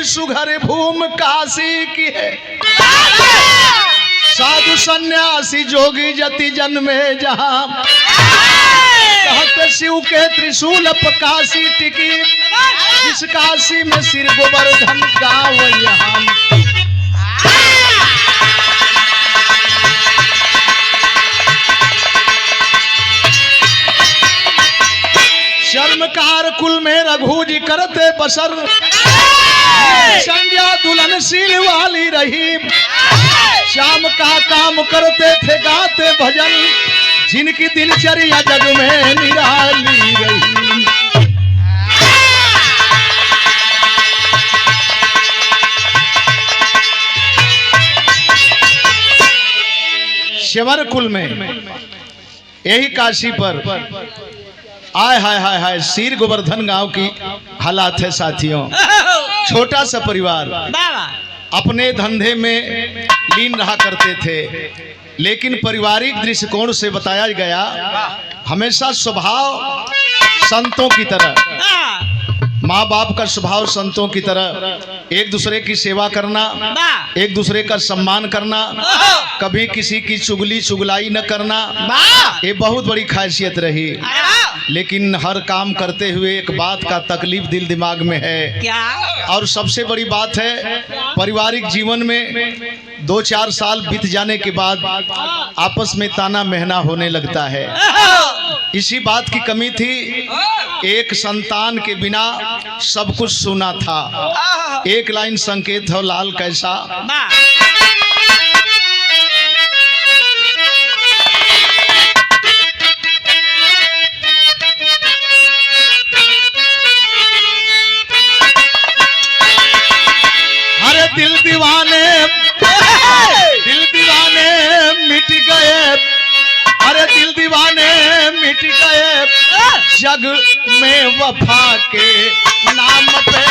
सुघर भूम काशी की है। साधु सन्यासी जोगी जति जन्मे जहां, कहते शिव के त्रिशूल काशी टिकी, इस काशी में सिर गोवर्धन गाँव यहाँ। शर्मकार कुल में रघु जी करते बसर, संध्या दुल्हनशील वाली रही, शाम का काम करते थे गाते भजन, जिनकी दिनचर्या जग में निराली रही। श्यवर कुल में यही काशी पर आय हाय हाय हाय सिर गोवर्धन गांव की हालात है साथियों। छोटा सा परिवार अपने धंधे में लीन रहा करते थे, लेकिन पारिवारिक दृष्टिकोण से बताया गया हमेशा स्वभाव संतों की तरह, माँ बाप का स्वभाव संतों की तरह, एक दूसरे की सेवा करना, एक दूसरे का सम्मान करना, कभी किसी की चुगली चुगलाई न करना, ये बहुत बड़ी खासियत रही। लेकिन हर काम करते हुए एक बात का तकलीफ दिल दिमाग में है क्या? और सबसे बड़ी बात है पारिवारिक जीवन में 2-4 साल बीत जाने के बाद आपस में ताना महना होने लगता है। इसी बात की कमी थी, एक संतान के बिना सब कुछ सुना था। एक लाइन संकेत हो लाल कैसा, दिल दीवाने मिट गए, अरे दिल दीवाने मिट गए, जग में वफा के नाम पे।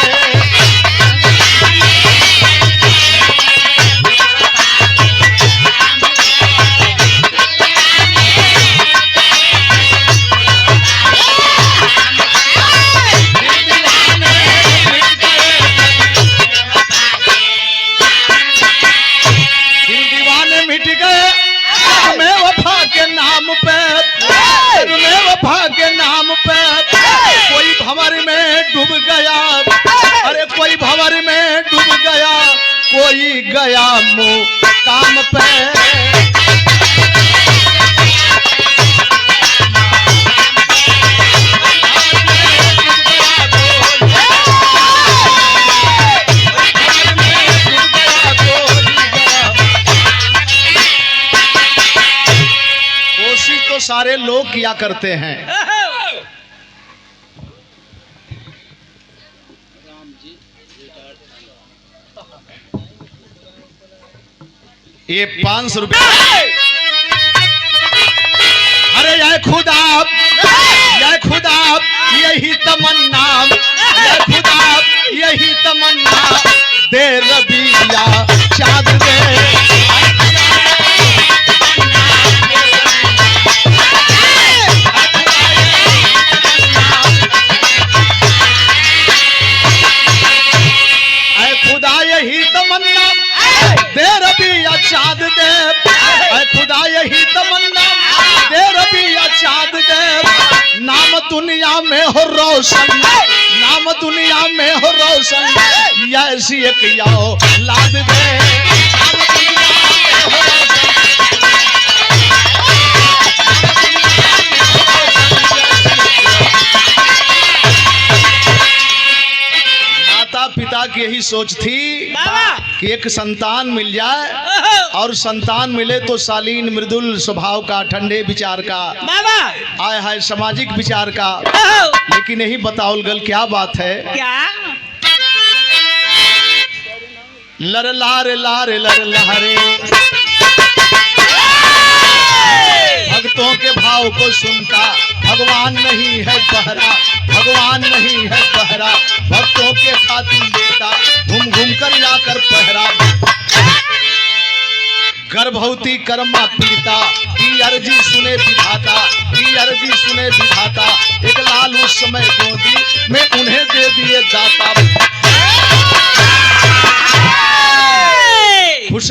कोई भंवर में डूब गया, अरे कोई भंवर में डूब गया, कोई गया मुकाम पे। कोशिश तो सारे लोग किया करते हैं। ये 500 रुपये, अरे या खुदा यही तमन्ना, या खुदा यही तमन्ना, दे रबिया चाँद दे। खुदा यही तमन्ना दे रबिया चाँद दे, खुदा यही तमन्ना दे रबिया चाँद दे। नाम दुनिया में हो रोशन, नाम दुनिया में हो रोशन, ऐसी एक याओ लाद दे। पिता की यही सोच थी कि एक संतान मिल जाए, और संतान मिले तो शालीन मृदुल स्वभाव का, ठंडे विचार का, आय हाय सामाजिक विचार का। लेकिन यही बताओ गल क्या बात है, क्या लर लारे लारे लर लहरे, भक्तों के भाव को सुनता भगवान नहीं है पहरा, भगवान नहीं है पहरा, भक्तों के खातिर देता घूम घूम कर जाकर पहरा। गर्भवती कर्मा पीड़िता की अर्जी सुने विधाता, की अर्जी सुने विधाता, एक लाल उस समय गोदी में उन्हें दे दिए दाता।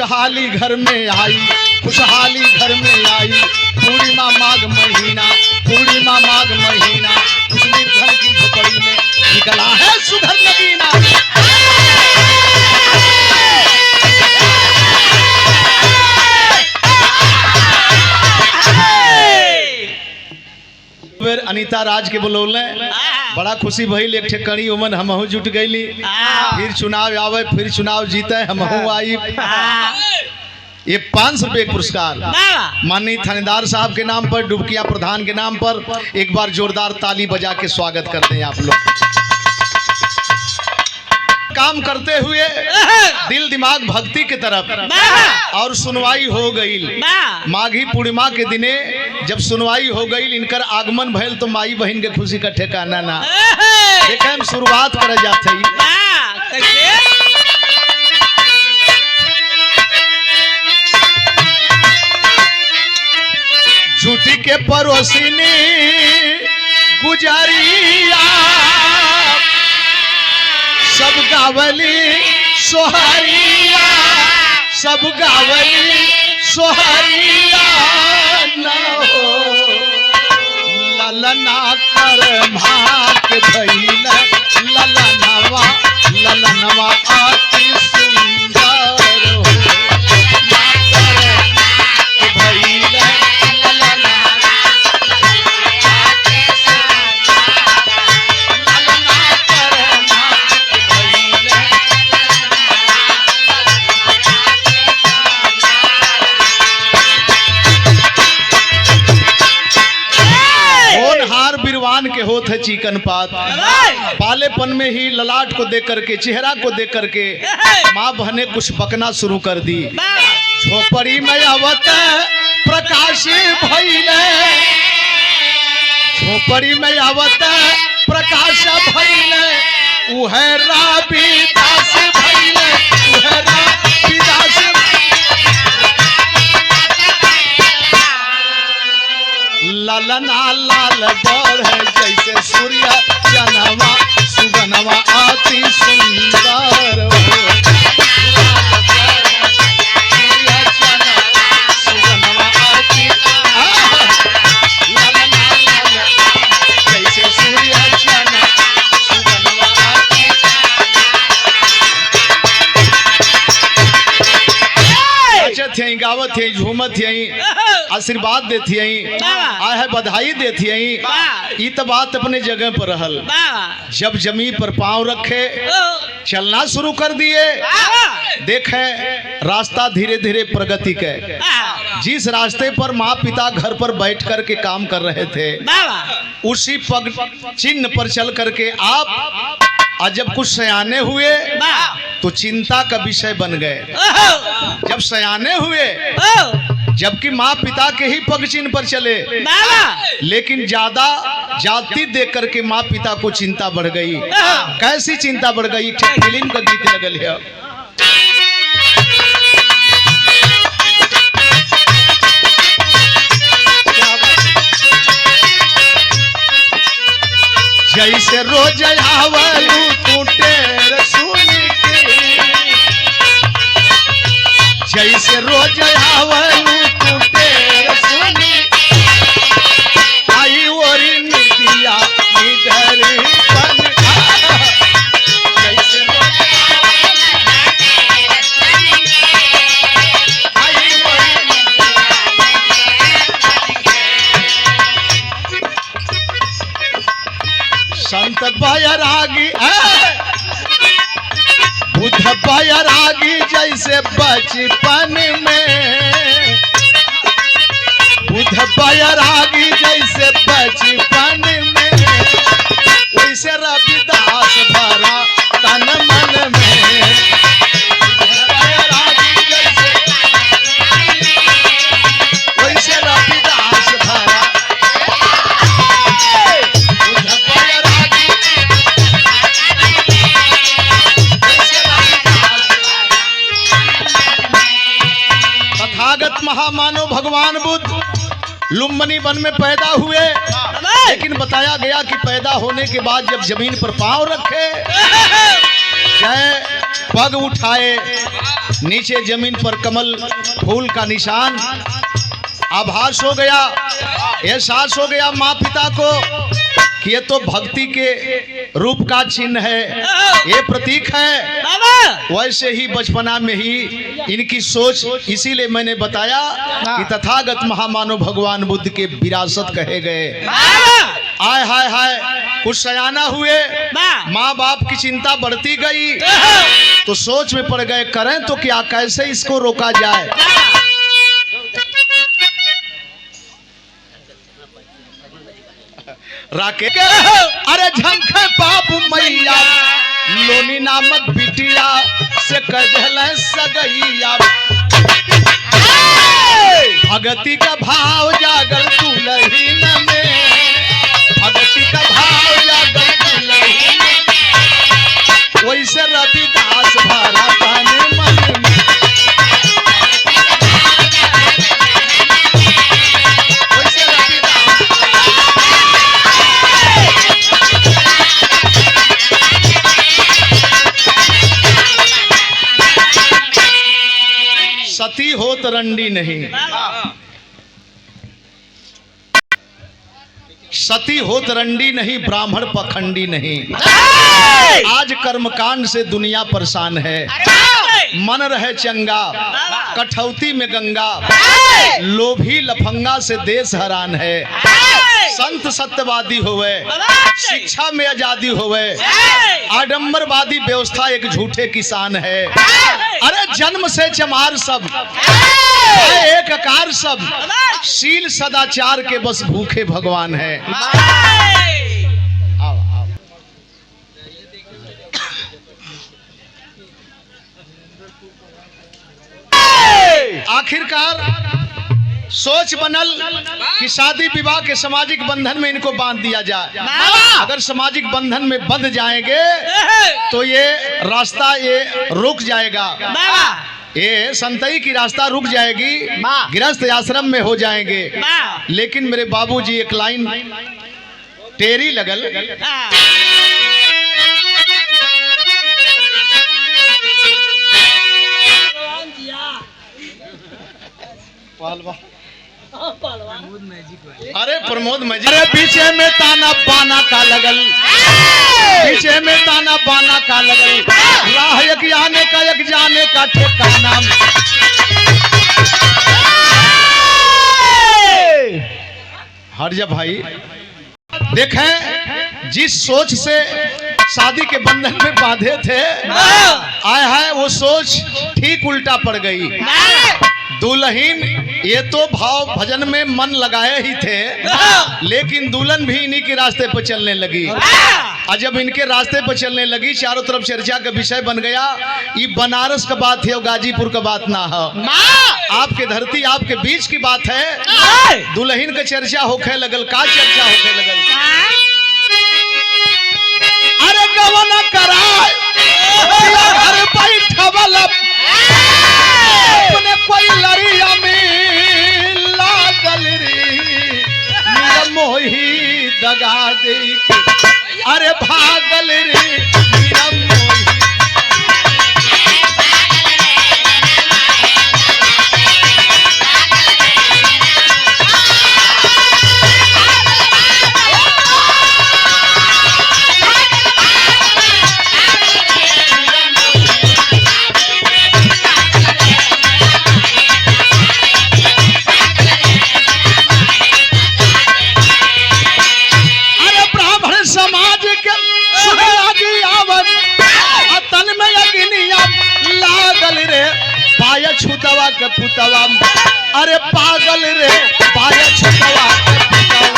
खुशहाली घर में आई, खुशहाली घर में आई। पूर्णिमा माघ महीना, पूर्णिमा माघ महीना, उस निर्धन की झोपड़ी में निकला है सुधर नगीना। अनीता राज के बोलौले बड़ा खुशी भइल। एक ठे कड़ी उमन हमहू जुट गईली। फिर चुनाव आवे, फिर चुनाव जीते, हमहू आई। ये 500 रुपये पुरस्कार माननीय थानेदार साहब के नाम पर, डुबकिया प्रधान के नाम पर। एक बार जोरदार ताली बजा के स्वागत करते हैं आप लोग। काम करते हुए दिल दिमाग भक्ति की तरफ, और सुनवाई हो गई। माघी पूर्णिमा के दिने जब सुनवाई हो गई, इनकर आगमन भइल तो माई बहन के खुशी का ठिकाना ना। देखें हम शुरुआत करे जाते झूठी के पड़ोसिनी गुजारिया, सब गावली सोहरिया, सब गावली सोहरिया ना हो। ललना कर भाग भइल, ललनवा ललनवा अति सुंदर हो। भइल के होत है चिकन पात। पालेपन में ही ललाट को देख करके, चेहरा को देख करके माँ बहने कुछ बकना शुरू कर दी। झोपड़ी में आवत प्रकाश भइले, झोपड़ी में आवत प्रकाश भइले, उह रविदास भइले, उह रविदास। ललना लाल बढ़ जैसे सूर्य जनवा, सुगनवा अति सुंदर हो। सुगनवा अति ललना लाल जैसे सूर्य जनवा, सुगनवा अति। नाचत हैं, गावत हैं, झूमत हैं, आशीर्वाद देती हैं, आहे बधाई देती हैं। ये तो बात अपने जगह पर रहल। जब जमी पर पांव रखे, चलना शुरू कर दिए, देखे रास्ता धीरे धीरे प्रगति के। जिस रास्ते पर माँ पिता घर पर बैठ कर के काम कर रहे थे, उसी पग चिन्ह पर चल करके आप जब कुछ सयाने हुए तो चिंता का विषय बन गए। जब सयाने हुए, जबकि माँ पिता के ही पग चिन्ह पर चले, लेकिन ज्यादा जाति देख करके माँ पिता को चिंता बढ़ गई। कैसी चिंता बढ़ गई? फिल्म का गीत लगल है। जैसे रोज आवलू टूटे रसूली की, जैसे रोज आवलू टूटे रसूली, आई ओरी निदिया निधरी बन। जैसे रोज आई ओरी संत बैरागी, बुद्ध बैरागी जैसे बचपन में, बुद्ध बैरागी जैसे बचपन में, वैसे रविदास भरा तन मन में। बैरागी जैसे, वैसे रविदास भरा। महामानव भगवान बुद्ध लुम्बिनी वन में पैदा हुए, लेकिन बताया गया कि पैदा होने के बाद जब जमीन पर पांव रखे, जय पग उठाए, नीचे जमीन पर कमल फूल का निशान। आभास हो गया, एहसास हो गया माँ पिता को कि ये तो भक्ति के रूप का चिन्ह है, ये प्रतीक है। वैसे ही बचपना में ही इनकी सोच, इसीलिए मैंने बताया कि तथागत महामानव भगवान बुद्ध के विरासत कहे गए। आय हाय हाय, कुछ सयाना हुए, माँ बाप की चिंता बढ़ती गई तो सोच में पड़ गए, करें तो क्या, कैसे इसको रोका जाए। राके अरे झंखे बाबू मैया लोनी नामक बिटिया से कदल सगैया। भगति का भाव जागल दुलहीन में, भगति का भाव जागल दुलहीन में, वैसे रविदास भरा पाने मन में। सती हो तरंडी नहीं, सती हो तरंडी नहीं, ब्राह्मण पखंडी नहीं। आज कर्मकांड से दुनिया परेशान है, मन रहे चंगा, कठौती में गंगा, लोभी लफंगा से देश हैरान है। संत सत्यवादी होवे, शिक्षा में आजादी होवे, आडंबरवादी व्यवस्था एक झूठे किसान है। अरे जन्म से चमार सब, एक आकार सब, शील सदाचार के बस भूखे भगवान है। आखिरकार सोच बनल कि शादी विवाह के सामाजिक बंधन में इनको बांध दिया जाए। अगर सामाजिक बंधन में बंध जाएंगे तो ये रास्ता ये रुक जाएगा, ये संतई की रास्ता रुक जाएगी, गृहस्थ आश्रम में हो जाएंगे। लेकिन मेरे बाबूजी एक लाइन टेरी लगल, अरे प्रमोद मैजिक, अरे पीछे में ताना बाना का लगल, पीछे में ताना बाना का लगल, राह एक आने का एक जाने का ठिकाना। हट जा भाई, देखें जिस सोच से शादी के बंधन में बांधे थे, आए है वो सोच ठीक उल्टा पड़ गई। दुल्हन ये तो भाव भजन में मन लगाए ही थे, लेकिन दुल्हन भी इन्हीं के रास्ते पर चलने लगी। और जब इनके रास्ते पर चलने लगी, चारों तरफ चर्चा का विषय बन गया। ये बनारस का बात है, गाजीपुर का बात ना हो, आपके धरती आपके बीच की बात है। दुल्हन का चर्चा होखे लगल, का चर्चा होखे लगल, अरे गवना कराए घर बैठवल अपने कोई लड़िया में लागल रे, मेरा मोही दगा दे, अरे भागल रे मेरा मोही। छुतवा के पुतवा, अरे पागल रे पाया छुतवा के पुतवा।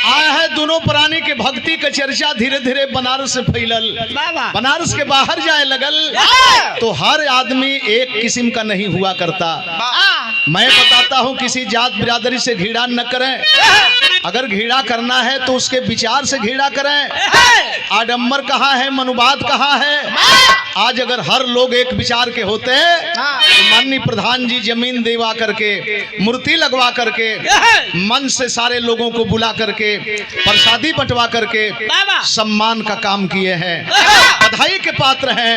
आया है दोनों प्राणी के भक्ति का चर्चा धीरे धीरे बनारस से फैलल, बनारस के बाहर जाए लगल, तो हर आदमी एक किस्म का नहीं हुआ करता। मैं बताता हूँ, किसी जात बिरादरी से घृणा न करें, अगर घृणा करना है तो उसके विचार से घृणा करें। आडंबर कहाँ है, मनुवाद कहाँ है? आज अगर हर लोग एक विचार के होते तो माननीय प्रधान जी जमीन देवा करके, मूर्ति लगवा करके, मन से सारे लोगों को बुला करके, प्रसादी बंटवा करके सम्मान का काम किए हैं, बधाई के पात्र हैं।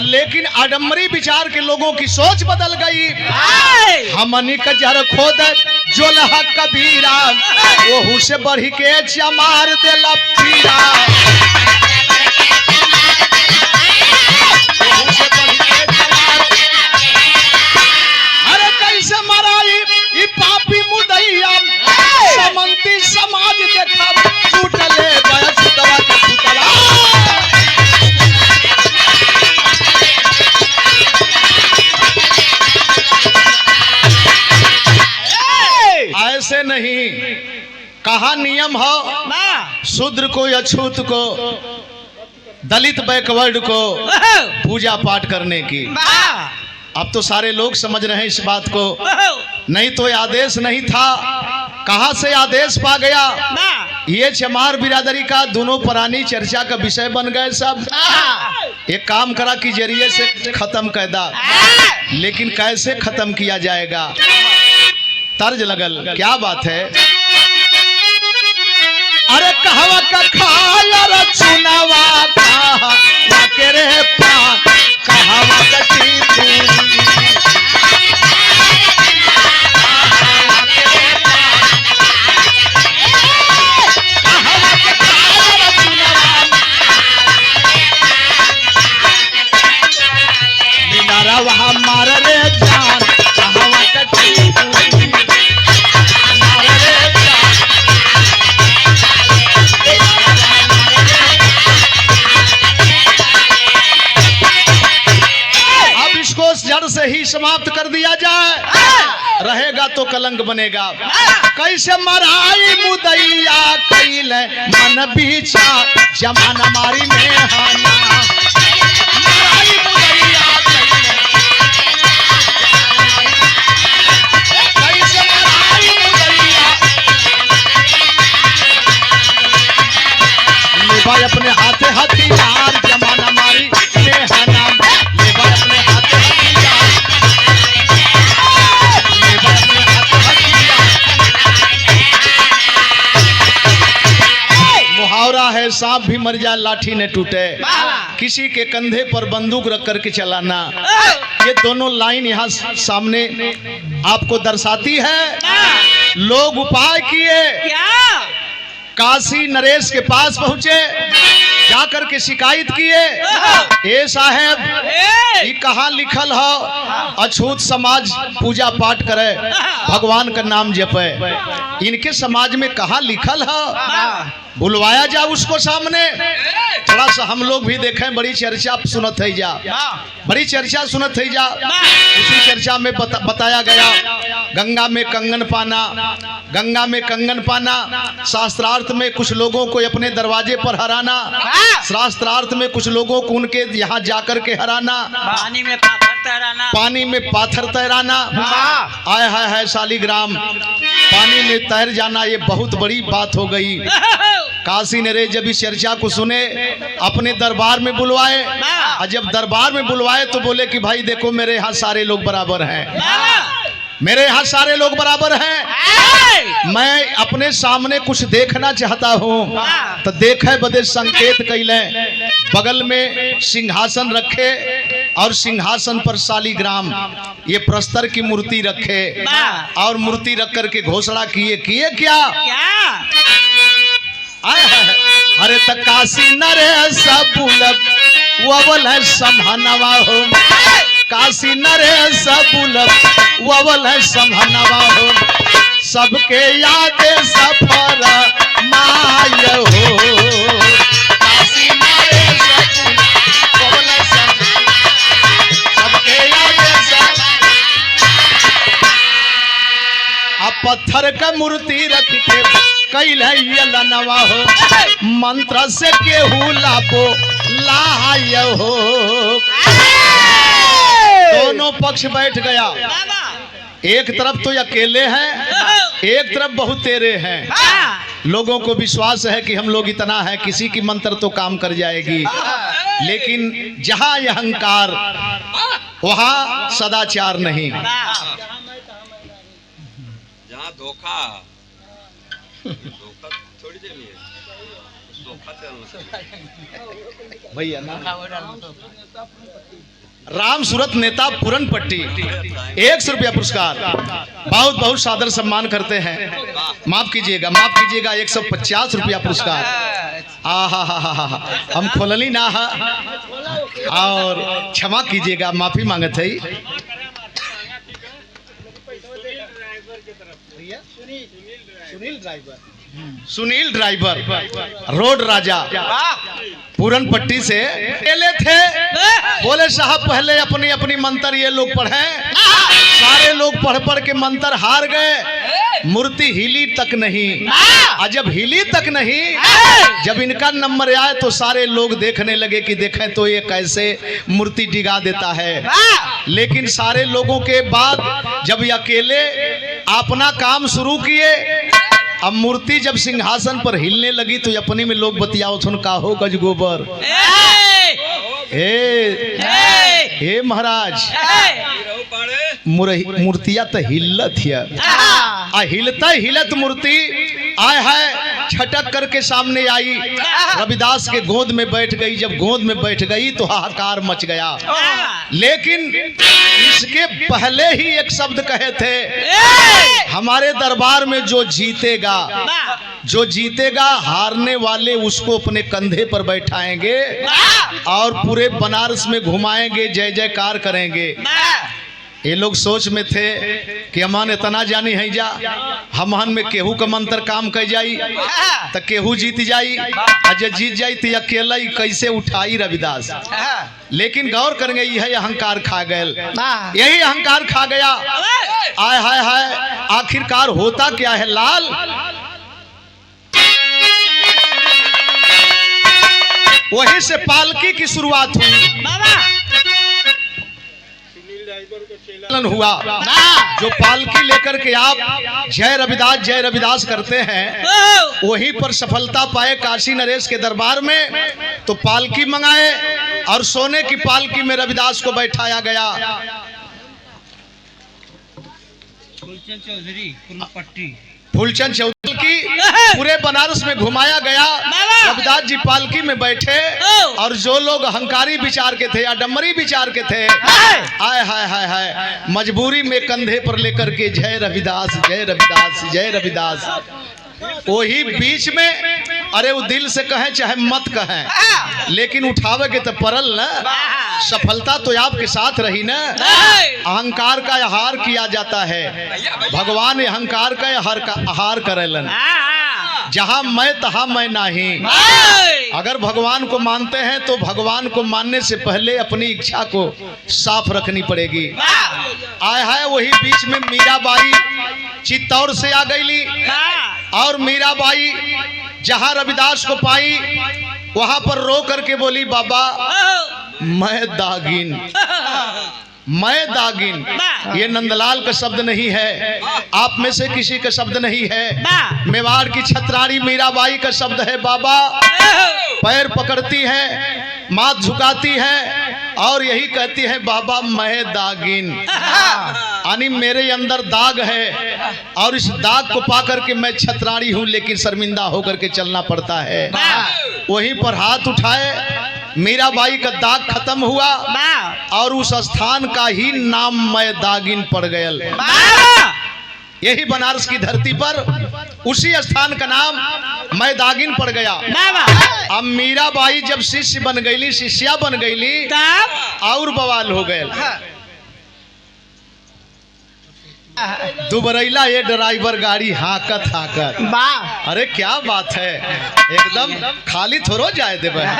लेकिन आडंबरी विचार के लोगों की सोच बदल गई। हमनी का जर खोद जो लहा कबीरा, वो से बढ़ी के चमार देला पीरा। अरे कैसे मराई ई पापी मुदैया, समंती समाज देखा टूटले बयस दवा के पुतला। ऐसे नहीं, कहा नियम हो, शूद्र को, अछूत को, दलित बैकवर्ड को पूजा पाठ करने की। अब तो सारे लोग समझ रहे हैं इस बात को, नहीं तो आदेश नहीं था, कहां से आदेश पा गया? ये चमार बिरादरी का दोनों प्राणी चर्चा का विषय बन गए सब। एक काम करा कि जरिए से खत्म कर दा, लेकिन कैसे खत्म किया जाएगा? तर्ज लगल, क्या बात है? अरे कहवा का खाया रे चुनावा कहा के रे पा, कहवा का चीपू मिनारा वहाँ मार रे जान, कहवा का चीपू जड़ से ही समाप्त कर दिया जाए, रहेगा तो कलंक बनेगा। कैसे मराई मुदैया कैले मन बीचा, जमाना मारी में हाना। मराई मुदैया कैसे मराई मुदैया, लेवा अपने हाथे हथियार, जमाना मारी में हाना। लेवा अपने हाथे मुहावरा है, सांप भी मर जाए लाठी न टूटे। किसी के कंधे पर बंदूक रख करके चलाना, ये दोनों लाइन यहाँ सामने आपको दर्शाती है। लोग उपाय किए, काशी नरेश के पास पहुंचे, जाकर के शिकायत किए, ए साहेब ये कहाँ लिखल हो अछूत समाज पूजा पाठ करे, भगवान का नाम जपे, इनके समाज में कहाँ लिखल हो? बुलवाया जा उसको सामने, थोड़ा सा हम लोग भी देखें। बड़ी चर्चा सुनत है जा, बड़ी चर्चा सुनत है जा। उसी चर्चा में बताया गया, गंगा में कंगन पाना, गंगा में कंगन पाना, शास्त्रार्थ में कुछ लोगों को अपने दरवाजे पर हराना, शास्त्रार्थ में कुछ लोगों को उनके यहाँ जाकर के हराना, पानी में पाथर तैराना। आय हाय हाय शालीग्राम, पानी में तैर जाना ये बहुत बड़ी बात हो गई। काशी नरेश जब इस चर्चा को सुने, अपने दरबार में बुलवाए, और जब दरबार में बुलवाए तो बोले कि भाई देखो मेरे यहाँ सारे लोग बराबर हैं, मेरे यहाँ सारे लोग बराबर हैं, मैं अपने सामने कुछ देखना चाहता हूँ। तो देखे बदे संकेत कैले, बगल में सिंहासन रखे और सिंहासन पर शालीग्राम ये प्रस्तर की मूर्ति रखे, और मूर्ति रख करके घोषणा किए क्या? अरे त काशी नरेश बुलब ववल है समहनवा हो, काशी नरेश बुलब ववल है समहनवा हो, सबके याद सफर माय हो। काशी नरेश ववल है सबके याद अब पत्थर का मूर्ति रख के कैल लनवा हो मंत्र से केहू लापो लाय हो। दोनों पक्ष बैठ गया, एक तरफ तो अकेले हैं, एक तरफ बहुत तेरे हैं। लोगों को विश्वास है कि हम लोग इतना है, किसी की मंत्र तो काम कर जाएगी, लेकिन जहां अहंकार वहां सदाचार नहीं। जहाँ धोखा थोड़ी देर में भैया ना राम सूरत नेता पूरन पट्टी 100 रुपया पुरस्कार, बहुत बहुत सादर सम्मान करते हैं। माफ कीजिएगा 150 रुपया पुरस्कार। आहा हा हा हा हम खोलली ना हा और क्षमा कीजिएगा, माफी मांगत है। सुनील ड्राइवर रोड राजा पूरन पट्टी से अकेले थे। बोले साहब पहले अपनी अपनी मंत्र ये लोग पढ़े। सारे लोग पढ़ पढ़ के मंत्र हार गए, मूर्ति हिली तक नहीं। और जब हिली तक नहीं, जब इनका नंबर आए तो सारे लोग देखने लगे कि देखें तो ये कैसे मूर्ति डिगा देता है। लेकिन सारे लोगों के बाद जब ये अकेले अपना काम शुरू किए, अब मूर्ति जब सिंहासन पर हिलने लगी तो अपनी में लोग बतियाओ सुन का हो गज गोबर। हे महाराज मूर्तिया तो हिलत है, हिलता हिलत मूर्ति आय है छटक करके सामने आई, रविदास के गोद में बैठ गई। जब गोद में बैठ गई तो हाहाकार मच गया। लेकिन इसके पहले ही एक शब्द कहे थे, हमारे दरबार में जो जीतेगा हारने वाले उसको अपने कंधे पर बैठाएंगे और पूरे बनारस में घुमाएंगे, जय जयकार करेंगे। ये लोग सोच में थे कि हमान इतना जानी है जा, हमन में केहू का मंत्र काम कर जाई तो केहू जीत जाई, और जीत जाई तो अकेला ही कैसे उठाई रविदास। लेकिन गौर करेंगे यही अहंकार खा गए, यही अहंकार खा गया। आय हाय हाय आखिरकार होता क्या है लाल, वहीं से पालकी की शुरुआत हुई। हुआ जो पालकी लेकर के आप जय रविदास करते हैं, वहीं पर सफलता पाए काशी नरेश के दरबार में। तो पालकी मंगाए और सोने की पालकी में रविदास को बैठाया गया। फूलचंद चौधरी की पूरे बनारस में घुमाया गया। रविदास जी पालकी में बैठे और जो लोग अहंकारी विचार के थे, आडम्बरी विचार के थे, आय हाय हाय हाय मजबूरी में कंधे पर लेकर के जय रविदास जय रविदास जय रविदास। वही बीच में अरे वो दिल से कहें चाहे मत कहें, लेकिन उठावे के तो परल न, सफलता तो आपके साथ रही ना। अहंकार का आहार किया जाता है, भगवान अहंकार का आहार करेलन। जहां मैं तहां मैं नहीं। अगर भगवान को मानते हैं तो भगवान को मानने से पहले अपनी इच्छा को साफ रखनी पड़ेगी। आय है वही बीच में मीराबाई चित्तौड़ से आ गई, और मीराबाई जहां रविदास को पाई वहां पर रो करके बोली, बाबा मैं दागिन। ये नंदलाल का शब्द नहीं है, आप में से किसी का शब्द नहीं है, मेवाड़ की छत्राणी मीराबाई का शब्द है। बाबा पैर पकड़ती है, माथ झुकाती है और यही कहती है, बाबा मैं दागिन, यानी मेरे अंदर दाग है और इस दाग को पाकर के मैं छत्राणी हूं, लेकिन शर्मिंदा होकर के चलना पड़ता है। वहीं पर हाथ उठाए, मीराबाई का दाग खत्म हुआ और उस स्थान का ही नाम मैं दागिन पड़ गया। यही बनारस की धरती पर उसी स्थान का नाम मैं दागिन पड़ गया। अब मीराबाई जब शिष्य बन गई, शिष्या बन गई, और बवाल हो गए। दुबरैला ये ड्राइवर गाड़ी हाकत अरे क्या बात है, एकदम खाली थोड़ो जाए देव है,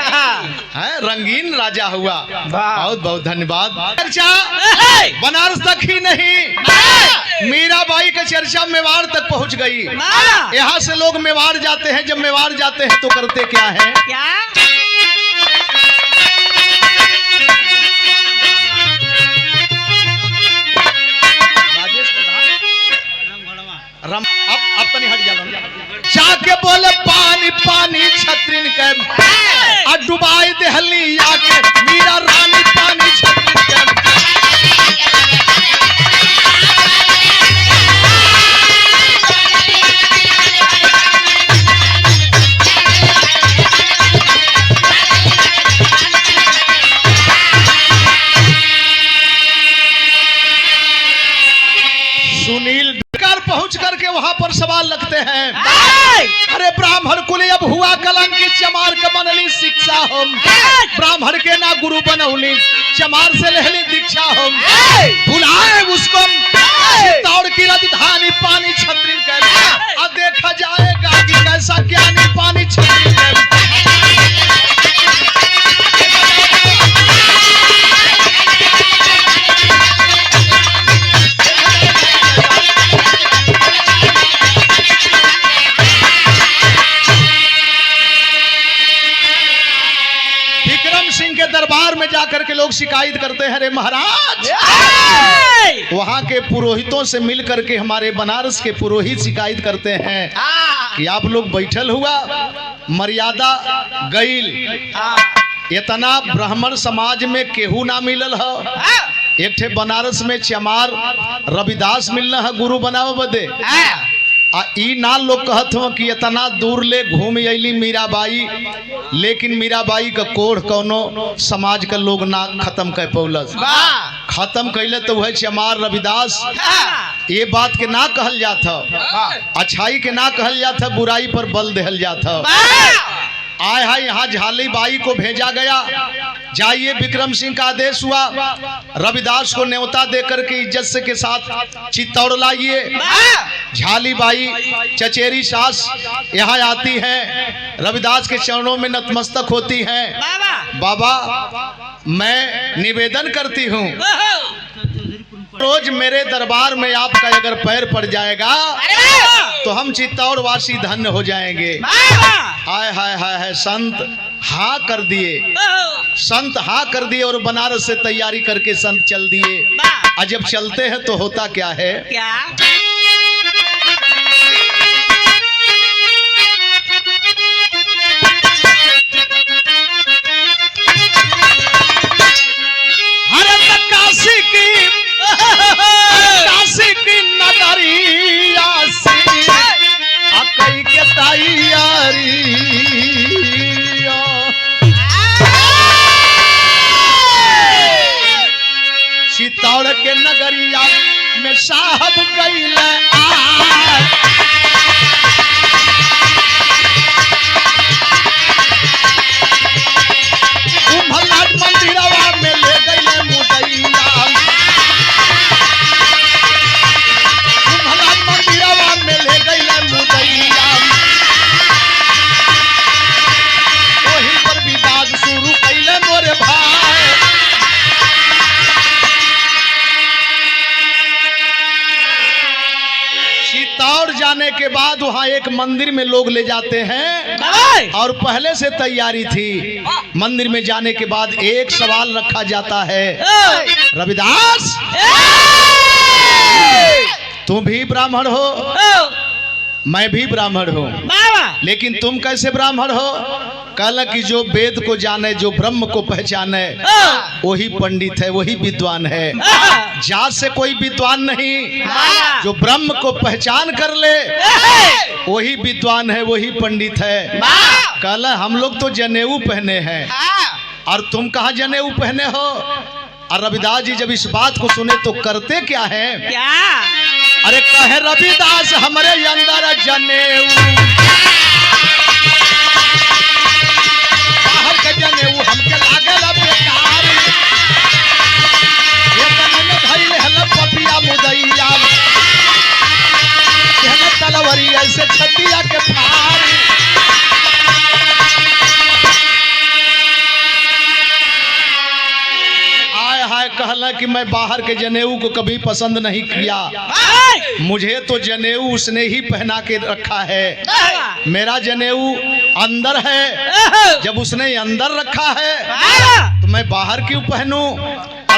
रंगीन राजा हुआ। बहुत बहुत धन्यवाद। बनारस तक ही नहीं, मीराबाई का चर्चा मेवाड़ तक पहुंच गई। वाह! यहाँ से लोग मेवाड़ जाते हैं, जब मेवाड़ जाते हैं तो करते क्या है? क्या? राजेश प्रधान अब तनी हट जा। जाके बोले पानी पानी छतरिन के आ डुबाई देहली आके मीरा रानी पानी छतरिन के। सुनील बेकार पहुंच करके वहां पर सवाल लगते हैं, अरे ब्राह्मण कुल अब हुआ कलंकित, चमार के बनली शिक्षा हम, ब्राह्मण के ना गुरु बनौली, चमार से लेहली दीक्षा हम, बुलाए उसको चित्तौड़ की राजधानी पानी छतरी कर, अब देखा जाएगा कि कैसा ज्ञानी पानी छतरी कर। दरबार में जाकर के लोग शिकायत करते हैं, अरे महाराज वहां के पुरोहितों से मिलकर के हमारे बनारस के पुरोहित शिकायत करते हैं कि आप लोग बैठल हुआ मर्यादा गईल, इतना ब्राह्मण समाज में केहू ना मिलल है। एक ठे बनारस में चमार रविदास मिलना है गुरु बनावे बदे, आ ई ना लोग कहत हो कि इतना दूर ले घूम अली मीराबाई, लेकिन मीराबाई का कोढ़ कोनो समाज का लोग ना खत्म कर पौलस। खत्म कैले तो वह चमार रविदास ये बात के ना कहल जात, अच्छाई के ना कहल जात, बुराई पर बल देहल जात। आए है यहाँ झाली बाई को भेजा गया, जाइए विक्रम सिंह का आदेश हुआ, रविदास को न्योता देकर के इज्जत से के साथ चित्तौड़ लाइए। झाली बाई चचेरी सास यहाँ आती हैं, रविदास के चरणों में नतमस्तक होती हैं। बाबा मैं निवेदन करती हूँ, रोज मेरे दरबार में आपका अगर पैर पड़ जाएगा तो हम चित्तौड़ वासी धन्य हो जाएंगे। हाय हाय हाय हाय, संत हाँ कर दिए, संत हाँ कर दिए और बनारस से तैयारी करके संत चल दिए। और जब चलते हैं तो होता क्या है? क्या? काशी की नगरिया से अकई के तैयारी, चित्तौड़ के नगरिया में साहब गईल कुंभलनाथ मंदिरवा में ले गईल मुदैया, कुंभलनाथ मंदिरवा में ले गईल मुदैया, वहीं पर विवाद शुरू कैले मोरे भाई। चित्तौड़ जाने के बाद वहाँ एक मंदिर में लोग ले जाते हैं और पहले से तैयारी थी। मंदिर में जाने के बाद एक सवाल रखा जाता है, रविदास तुम भी ब्राह्मण हो, मैं भी ब्राह्मण हूँ, लेकिन तुम कैसे ब्राह्मण हो? कल कि जो वेद को जाने, जो ब्रह्म को पहचाने वही पंडित है, वही विद्वान है। जात से कोई विद्वान नहीं, जो ब्रह्म को पहचान कर ले वही विद्वान है, वही पंडित है। कल हम लोग तो जनेऊ पहने हैं और तुम कहाँ जनेऊ पहने हो? और रविदास जी जब इस बात को सुने तो करते क्या है? क्या? अरे कहे रविदास हमारे अंदर जनेऊ, बाहर के जनेऊ हमके लागेला बेकार, ये कने धइले हल पपिया मुदैया, कहने तलवारी ऐसे छतिया के फार। आय हाय कहला कि मैं बाहर के जनेऊ को कभी पसंद नहीं किया, मुझे तो जनेऊ उसने ही पहना के रखा है। मेरा जनेऊ अंदर है, जब उसने अंदर रखा है तो मैं बाहर क्यों पहनूं?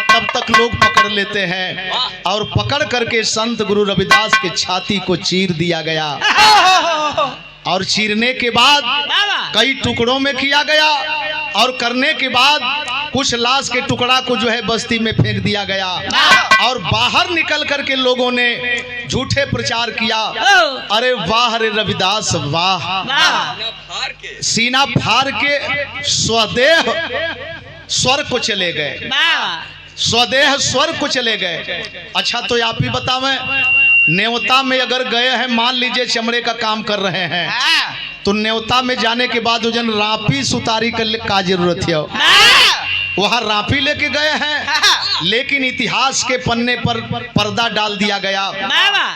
तब तक लोग पकड़ लेते हैं और पकड़ करके संत गुरु रविदास के छाती को चीर दिया गया और चीरने के बाद कई टुकड़ों में किया गया और करने के बाद कुछ लाश के टुकड़ा को जो है बस्ती में फेंक दिया गया और बाहर निकल करके लोगों ने झूठे प्रचार किया, अरे वाह रे रविदास वाह, सीना फाड़ के स्वदेह स्वर्ग को चले गए, स्वदेह स्वर्ग को चले गए। अच्छा तो आप ही बतावें, न्योता में अगर गए हैं, मान लीजिए चमड़े का काम कर रहे हैं, तो न्योता में जाने के बाद उजन रापी सुतारी का जरूरत है, वहां रापी लेके गए हैं, लेकिन इतिहास के पन्ने पर पर्दा डाल दिया गया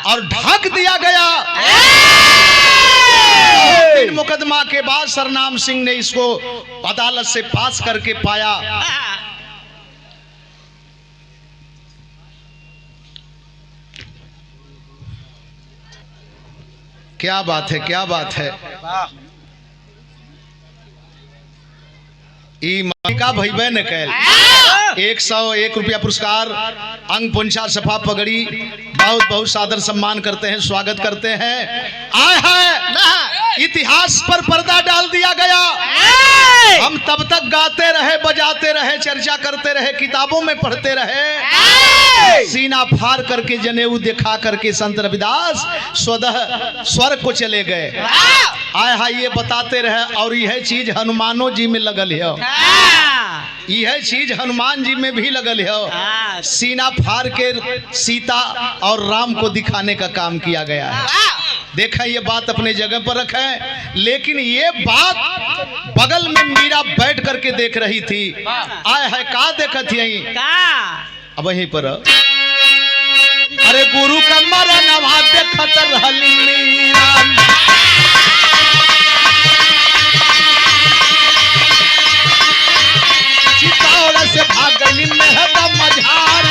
और ढक दिया गया। मुकदमा के बाद सरनाम सिंह ने इसको अदालत से पास करके पाया। क्या बात है, क्या बात है। का भैबे ने कैल 101 रुपया पुरस्कार, अंग पुंछा सफा पगड़ी, बहुत बहुत सादर सम्मान करते हैं, स्वागत करते हैं। आए है इतिहास पर पर्दा डाल दिया गया। हम तब तक गाते रहे, बजाते रहे, चर्चा करते रहे, किताबों में पढ़ते रहे, सीना फाड़ करके जनेऊ दिखा करके संत रविदास स्वतः स्वर्ग को चले गए। आए हाय ये बताते रहे। और यह चीज हनुमानो जी में लगल है, यह चीज हनुमान जी में भी लगल है। सीना फाड़ के सीता और राम को दिखाने का काम किया गया है। देखा ये बात अपने जगह पर रखें, लेकिन ये बात बगल में मीरा बैठ करके देख रही थी। आए है का देखत यही अब वहीं पर, अरे गुरु का मरनवा देखत रहली मीरा, चितौड़ से भागली मेहता मझार,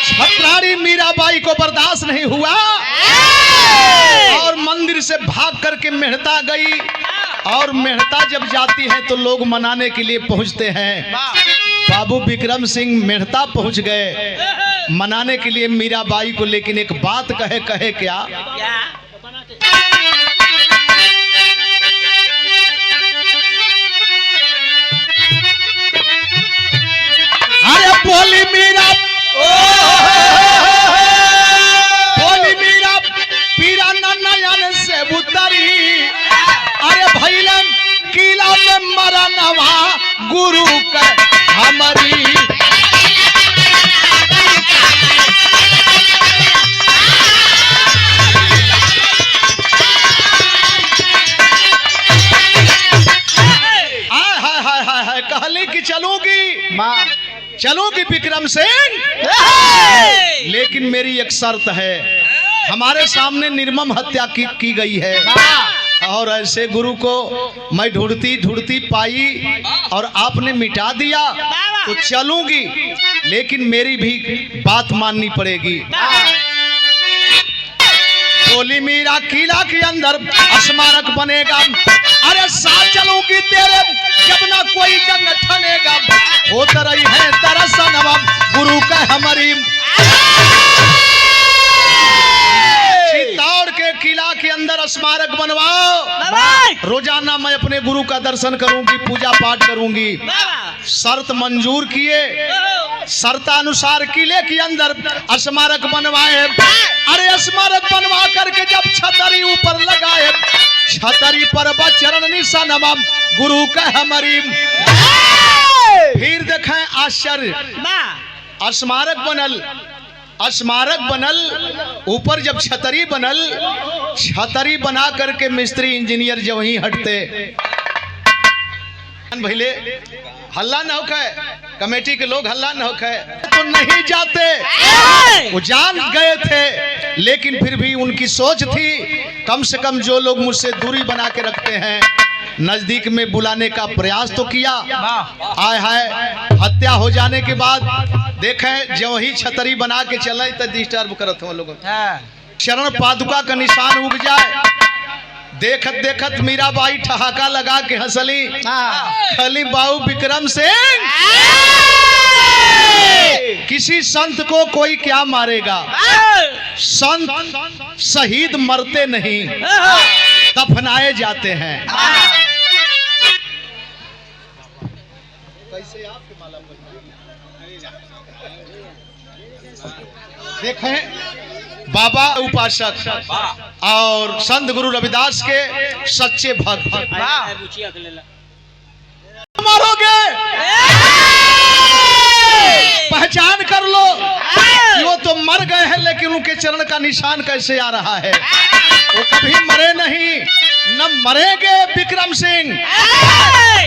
छत्रारी मीराबाई को बर्दाश्त नहीं हुआ और मंदिर से भाग करके मेहता गई। और मेहता जब जाती है तो लोग मनाने के लिए पहुंचते हैं। बाबू विक्रम सिंह मेहता पहुंच गए मनाने के लिए मीराबाई को, लेकिन एक बात कहे क्या, अरे बोली मीरा, बोली मीरा पीरा नयन से उतरी, अरे भैले किला में मरनवा गुरु का हमारी, कहली कि चलूंगी माँ, चलूंगी विक्रम सिंह, लेकिन मेरी एक शर्त है, हमारे सामने निर्मम हत्या की गई है और ऐसे गुरु को मैं ढूंढती ढूंढती पाई और आपने मिटा दिया, तो चलूंगी, लेकिन मेरी भी बात माननी पड़ेगी। बोली मीरा किला के अंदर स्मारक बनेगा, अरे साथ चलूंगी तेरे जब ना कोई जंग ठनेगा, होता रही है दरअसल गुरु का हमारी, चित्तौड़ के किला के अंदर स्मारक बनवाओ, रोजाना मैं अपने गुरु का दर्शन करूंगी, पूजा पाठ करूंगी। शर्त मंजूर किए, शर्तानुसार किले के अंदर स्मारक बनवाए। अरे स्मारक बनवा करके जब छतरी ऊपर लगाए, छतरी पर चरण निशान गुरु का हमारी, फिर देखें आश्चर्य, स्मारक बनल, स्मारक बनल, ऊपर जब छतरी बनल, छतरी बना करके मिस्त्री इंजीनियर जब वहीं हटते, भैले हल्ला न होखे, कमेटी के लोग हल्ला न होखे, तो नहीं जाते, वो जान गए थे, लेकिन फिर भी उनकी सोच थी कम से कम जो लोग मुझसे दूरी बना के रखते हैं नजदीक में बुलाने का प्रयास तो किया। आय हाय, हत्या हो जाने के बाद देखें जो ही छतरी बना के चले तो डिस्टर्ब करत हो लोग। चरण पादुका का निशान उग जाए, देखत देखत मीराबाई ठहाका लगा के हंसली, खली बाऊ विक्रम सिंह, किसी संत को कोई क्या मारेगा, संत शहीद मरते नहीं दफनाए जाते हैं। देखें बाबा उपासक और संत गुरु रविदास के सच्चे भक्त, मारोगे पहचान कर लो कि वो तो मर गए हैं, लेकिन उनके चरण का निशान कैसे आ रहा है। वो कभी मरे नहीं, न मरेंगे विक्रम सिंह।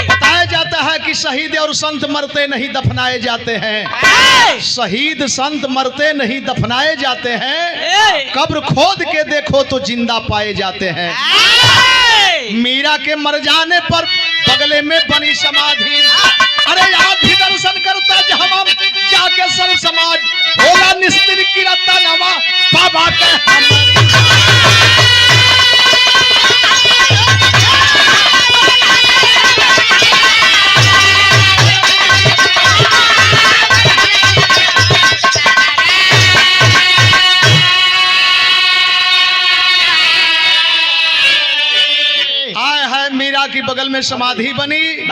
बताया जाता है कि शहीद और संत मरते नहीं दफनाए जाते हैं। शहीद संत मरते नहीं दफनाए जाते हैं, कब्र खोद के देखो तो जिंदा पाए जाते हैं। मीरा के मर जाने पर बगले में बनी समाधि, अरे आप भी दर्शन करता जहां जाके सर्व समाज होगा निस्तिर की रत्ता नवा बाबा के मीरा की बगल में समाधि बनी।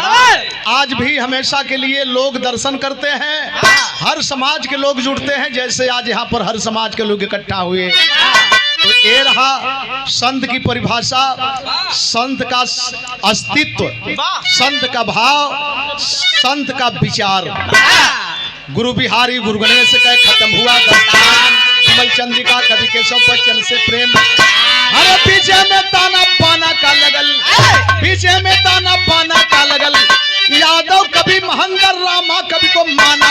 आज भी हमेशा के लिए लोग दर्शन करते हैं, हर समाज के लोग जुड़ते हैं, जैसे आज यहाँ पर हर समाज के लोग इकट्ठा हुए। तो ये रहा संत की परिभाषा, संत का अस्तित्व, संत का भाव, संत का विचार। गुरु बिहारी गुरु गणेश का खत्म हुआ कमल चंद्रिका, कवि के सब बच्चन से प्रेम। अरे पीछे में ताना बाना का लगल, पीछे में ताना बाना का लगल, यादव कभी महंगर रामा कभी को माना,